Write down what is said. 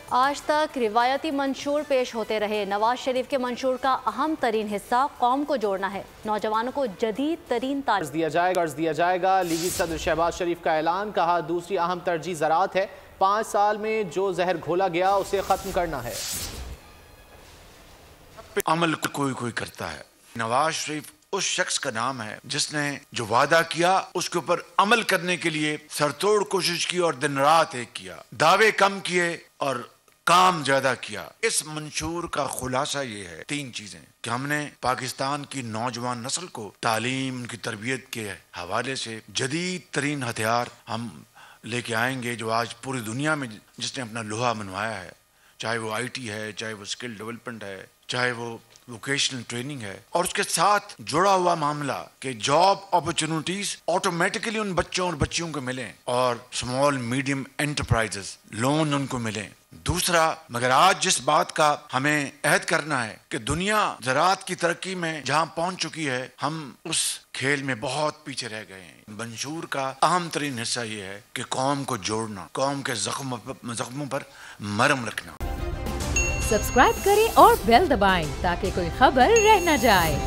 آج تک روایتی منشور پیش ہوتے رہے، نواز شریف کے منشور کا اہم ترین حصہ قوم کو جوڑنا ہے، نوجوانوں کو جدید ترین قرض دیا جائے گا۔ لیگی صدر شہباز شریف کا اعلان، کہا دوسری اہم ترجیح زراعت ہے، 5 سال میں جو زہر گھولا گیا اسے ختم کرنا ہے۔ عمل کوئی کرتا ہے، نواز شریف اس شخص کا نام ہے جس نے جو وعدہ کیا اس کے اوپر عمل کرنے کے لیے سرتوڑ کوشش کی اور دن رات ایک کیا، دعوے کم کیے اور کام زیادہ کیا۔ اس منشور کا خلاصہ یہ ہے 3 چیزیں کہ ہم نے پاکستان کی نوجوان نسل کو تعلیم، ان کی تربیت کے حوالے سے جدید ترین ہتھیار ہم لے کے آئیں گے، جو آج پوری دنیا میں جس نے اپنا لوہا منوایا ہے، چاہے وہ آئی ٹی ہے، چاہے وہ اسکل ڈیولپمنٹ ہے، چاہے وہ ووکیشنل ٹریننگ ہے، اور اس کے ساتھ جڑا ہوا معاملہ کہ جاب اپرچونٹیز آٹومیٹکلی ان بچوں اور بچیوں کو ملیں اور اسمال میڈیم انٹرپرائزز لون ان کو ملیں۔ دوسرا، مگر آج جس بات کا ہمیں عہد کرنا ہے کہ دنیا زراعت کی ترقی میں جہاں پہنچ چکی ہے، ہم اس کھیل میں بہت پیچھے رہ گئے ہیں۔ منشور کا اہم ترین حصہ یہ ہے کہ قوم کو جوڑنا، قوم کے زخموں پر مرہم رکھنا۔ سبسکرائب کریں اور بیل دبائیں تاکہ کوئی خبر رہ نہ جائے۔